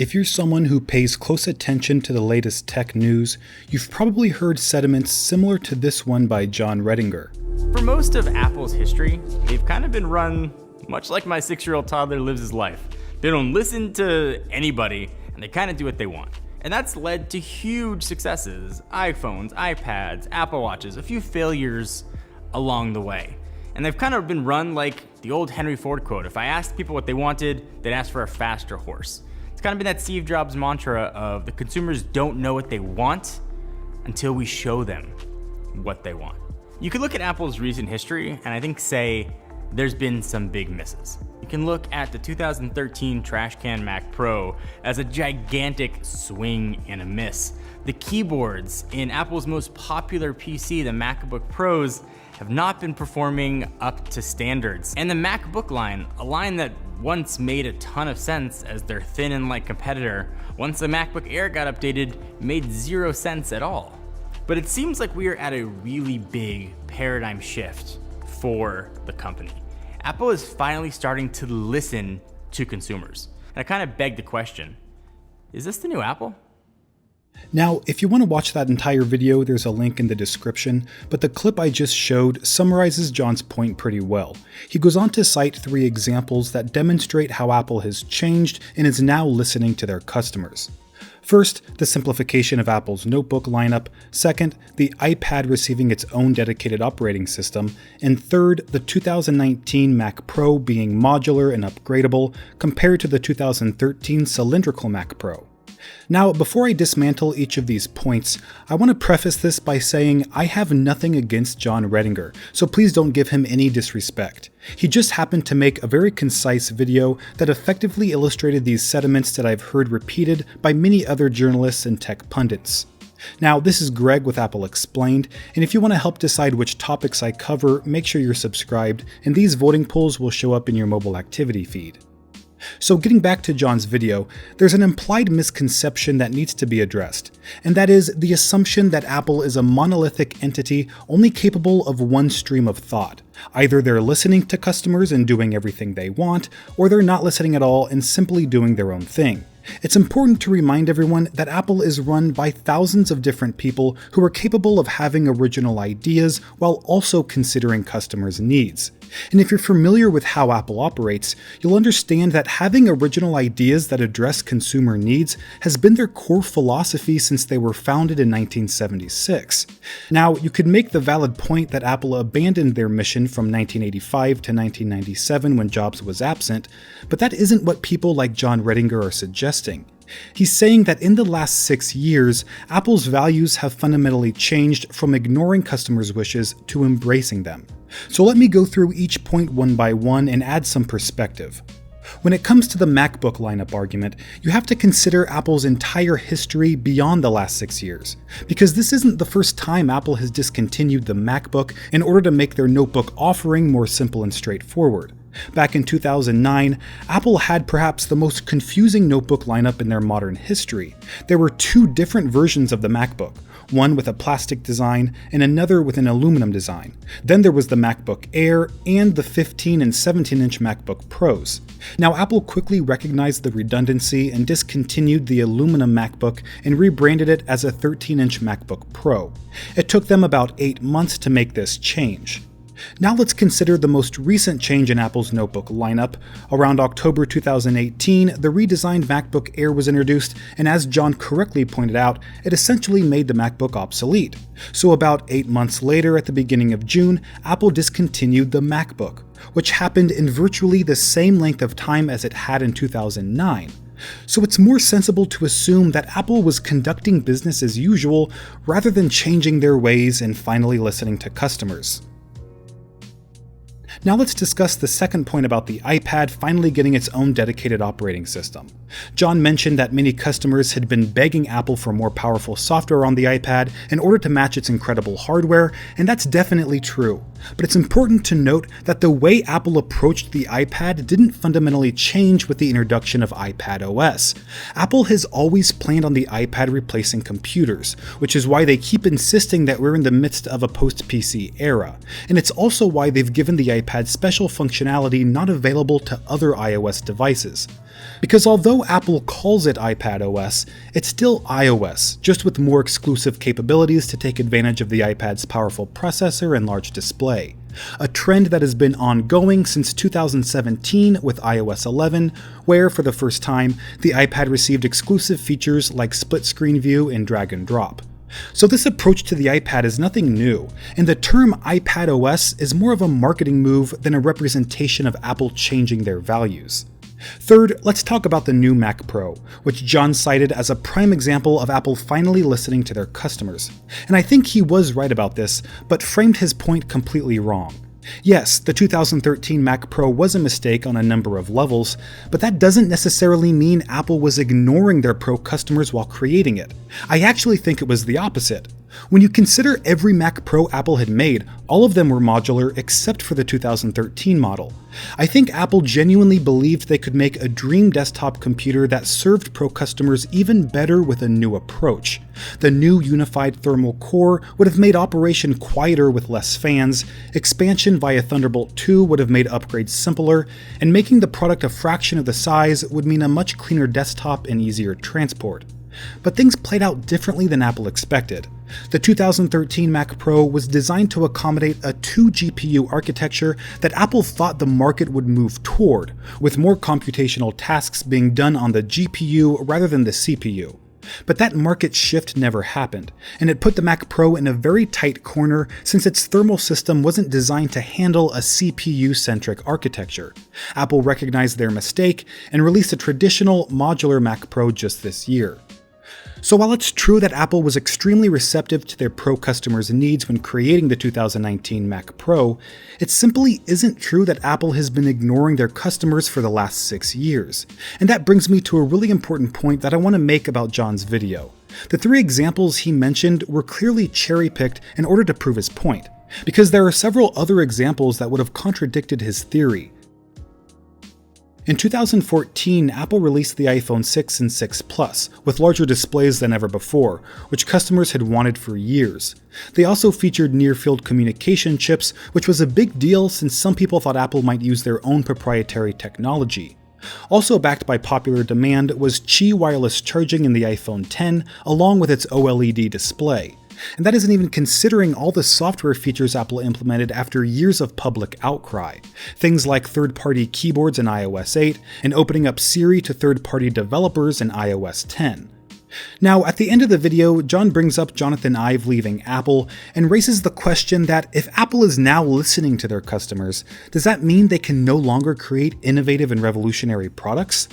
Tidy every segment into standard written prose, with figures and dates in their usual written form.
If you're someone who pays close attention to the latest tech news, you've probably heard sentiments similar to this one by Jon Rettinger. For most of Apple's history, they've kind of been run much like my 6-year-old toddler lives his life. They don't listen to anybody, and they kind of do what they want. And that's led to huge successes: iPhones, iPads, Apple Watches, a few failures along the way. And they've kind of been run like the old Henry Ford quote: if I asked people what they wanted, they'd ask for a faster horse. It's kind of been that Steve Jobs mantra of the consumers don't know what they want until we show them what they want. You could look at Apple's recent history and I think say there's been some big misses. You can look at the 2013 trash can Mac Pro as a gigantic swing and a miss. The keyboards in Apple's most popular PC, the MacBook Pros, have not been performing up to standards. And the MacBook line, a line that once made a ton of sense as their thin and light competitor, once the MacBook Air got updated, made 0 sense at all. But it seems like we are at a really big paradigm shift for the company. Apple is finally starting to listen to consumers. And I kind of beg the question, is this the new Apple? Now, if you want to watch that entire video, there's a link in the description, but the clip I just showed summarizes Jon's point pretty well. He goes on to cite 3 examples that demonstrate how Apple has changed and is now listening to their customers. First, the simplification of Apple's notebook lineup. Second, the iPad receiving its own dedicated operating system. And third, the 2019 Mac Pro being modular and upgradable compared to the 2013 cylindrical Mac Pro. Now, before I dismantle each of these points, I want to preface this by saying I have nothing against Jon Rettinger, so please don't give him any disrespect. He just happened to make a very concise video that effectively illustrated these sentiments that I've heard repeated by many other journalists and tech pundits. Now, this is Greg with Apple Explained, and if you want to help decide which topics I cover, make sure you're subscribed, and these voting polls will show up in your mobile activity feed. So getting back to Jon's video, there's an implied misconception that needs to be addressed, and that is the assumption that Apple is a monolithic entity only capable of one stream of thought. Either they're listening to customers and doing everything they want, or they're not listening at all and simply doing their own thing. It's important to remind everyone that Apple is run by thousands of different people who are capable of having original ideas while also considering customers' needs. And if you're familiar with how Apple operates, you'll understand that having original ideas that address consumer needs has been their core philosophy since they were founded in 1976. Now, you could make the valid point that Apple abandoned their mission from 1985 to 1997 when Jobs was absent, but that isn't what people like Jon Rettinger are suggesting. He's saying that in the last 6 years, Apple's values have fundamentally changed from ignoring customers' wishes to embracing them. So let me go through each point one by one and add some perspective. When it comes to the MacBook lineup argument, you have to consider Apple's entire history beyond the last 6 years, because this isn't the first time Apple has discontinued the MacBook in order to make their notebook offering more simple and straightforward. Back in 2009, Apple had perhaps the most confusing notebook lineup in their modern history. There were 2 different versions of the MacBook, one with a plastic design and another with an aluminum design. Then there was the MacBook Air and the 15 and 17-inch MacBook Pros. Now, Apple quickly recognized the redundancy and discontinued the aluminum MacBook and rebranded it as a 13-inch MacBook Pro. It took them about 8 months to make this change. Now let's consider the most recent change in Apple's notebook lineup. Around October 2018, the redesigned MacBook Air was introduced, and as Jon correctly pointed out, it essentially made the MacBook obsolete. So about 8 months later, at the beginning of June, Apple discontinued the MacBook, which happened in virtually the same length of time as it had in 2009. So it's more sensible to assume that Apple was conducting business as usual rather than changing their ways and finally listening to customers. Now let's discuss the second point about the iPad finally getting its own dedicated operating system. Jon mentioned that many customers had been begging Apple for more powerful software on the iPad in order to match its incredible hardware, and that's definitely true. But it's important to note that the way Apple approached the iPad didn't fundamentally change with the introduction of iPad OS. Apple has always planned on the iPad replacing computers, which is why they keep insisting that we're in the midst of a post-PC era. And it's also why they've given the iPad special functionality not available to other iOS devices. Because although Apple calls it iPad OS, it's still iOS, just with more exclusive capabilities to take advantage of the iPad's powerful processor and large display. A trend that has been ongoing since 2017 with iOS 11, where, for the first time, the iPad received exclusive features like split-screen view and drag and drop. So this approach to the iPad is nothing new, and the term iPad OS is more of a marketing move than a representation of Apple changing their values. Third, let's talk about the new Mac Pro, which Jon cited as a prime example of Apple finally listening to their customers. And I think he was right about this, but framed his point completely wrong. Yes, the 2013 Mac Pro was a mistake on a number of levels, but that doesn't necessarily mean Apple was ignoring their Pro customers while creating it. I actually think it was the opposite. When you consider every Mac Pro Apple had made, all of them were modular except for the 2013 model. I think Apple genuinely believed they could make a dream desktop computer that served Pro customers even better with a new approach. The new unified thermal core would have made operation quieter with less fans, expansion via Thunderbolt 2 would have made upgrades simpler, and making the product a fraction of the size would mean a much cleaner desktop and easier transport. But things played out differently than Apple expected. The 2013 Mac Pro was designed to accommodate a 2-GPU architecture that Apple thought the market would move toward, with more computational tasks being done on the GPU rather than the CPU. But that market shift never happened, and it put the Mac Pro in a very tight corner since its thermal system wasn't designed to handle a CPU-centric architecture. Apple recognized their mistake and released a traditional modular Mac Pro just this year. So while it's true that Apple was extremely receptive to their Pro customers' needs when creating the 2019 Mac Pro, it simply isn't true that Apple has been ignoring their customers for the last 6 years. And that brings me to a really important point that I want to make about Jon's video. The 3 examples he mentioned were clearly cherry-picked in order to prove his point, because there are several other examples that would have contradicted his theory. In 2014, Apple released the iPhone 6 and 6 Plus, with larger displays than ever before, which customers had wanted for years. They also featured near-field communication chips, which was a big deal since some people thought Apple might use their own proprietary technology. Also backed by popular demand was Qi wireless charging in the iPhone X, along with its OLED display. And that isn't even considering all the software features Apple implemented after years of public outcry. Things like third-party keyboards in iOS 8 and opening up Siri to third-party developers in iOS 10. Now, at the end of the video, Jon brings up Jonathan Ive leaving Apple and raises the question that if Apple is now listening to their customers, does that mean they can no longer create innovative and revolutionary products?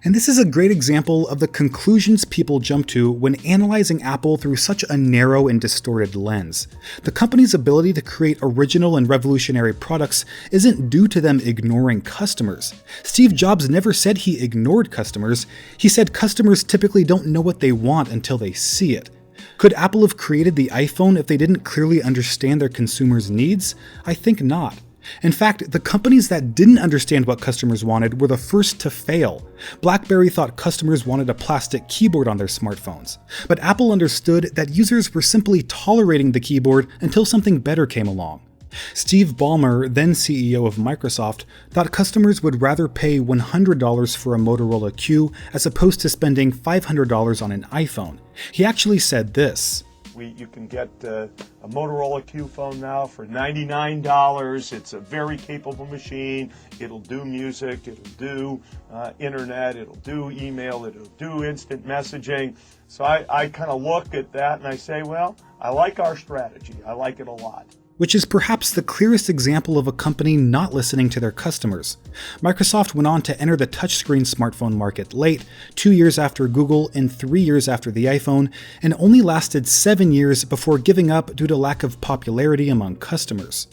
And this is a great example of the conclusions people jump to when analyzing Apple through such a narrow and distorted lens. The company's ability to create original and revolutionary products isn't due to them ignoring customers. Steve Jobs never said he ignored customers. He said customers typically don't know what they want until they see it. Could Apple have created the iPhone if they didn't clearly understand their consumers' needs? I think not. In fact, the companies that didn't understand what customers wanted were the first to fail. BlackBerry thought customers wanted a plastic keyboard on their smartphones, but Apple understood that users were simply tolerating the keyboard until something better came along. Steve Ballmer, then CEO of Microsoft, thought customers would rather pay $100 for a Motorola Q as opposed to spending $500 on an iPhone. He actually said this. You can get a Motorola Q phone now for $99. It's a very capable machine. It'll do music, it'll do internet, it'll do email, it'll do instant messaging. So I kind of look at that and I say, well, I like our strategy. I like it a lot. Which is perhaps the clearest example of a company not listening to their customers. Microsoft went on to enter the touchscreen smartphone market late, 2 years after Google and 3 years after the iPhone, and only lasted 7 years before giving up due to lack of popularity among customers.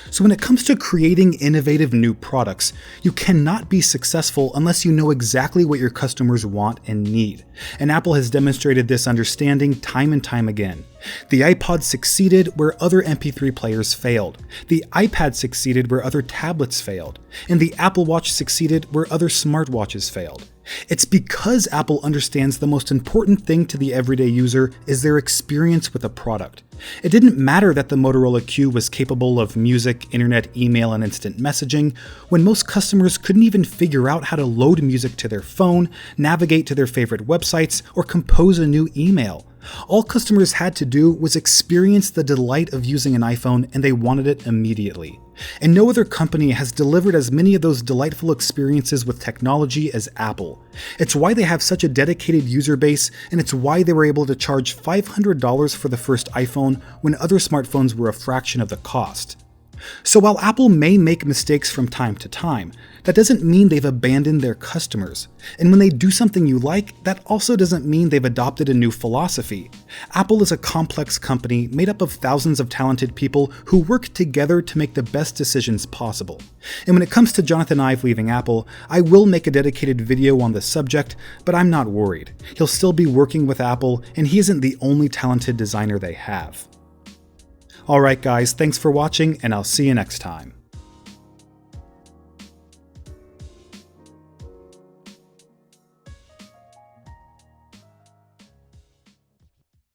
So when it comes to creating innovative new products, you cannot be successful unless you know exactly what your customers want and need. And Apple has demonstrated this understanding time and time again. The iPod succeeded where other MP3 players failed. The iPad succeeded where other tablets failed. And the Apple Watch succeeded where other smartwatches failed. It's because Apple understands the most important thing to the everyday user is their experience with a product. It didn't matter that the Motorola Q was capable of music, internet, email, and instant messaging, when most customers couldn't even figure out how to load music to their phone, navigate to their favorite websites, or compose a new email. All customers had to do was experience the delight of using an iPhone, and they wanted it immediately. And no other company has delivered as many of those delightful experiences with technology as Apple. It's why they have such a dedicated user base, and it's why they were able to charge $500 for the first iPhone when other smartphones were a fraction of the cost. So while Apple may make mistakes from time to time, that doesn't mean they've abandoned their customers. And when they do something you like, that also doesn't mean they've adopted a new philosophy. Apple is a complex company made up of thousands of talented people who work together to make the best decisions possible. And when it comes to Jonathan Ive leaving Apple, I will make a dedicated video on the subject, but I'm not worried. He'll still be working with Apple, and he isn't the only talented designer they have. Alright guys, thanks for watching, and I'll see you next time.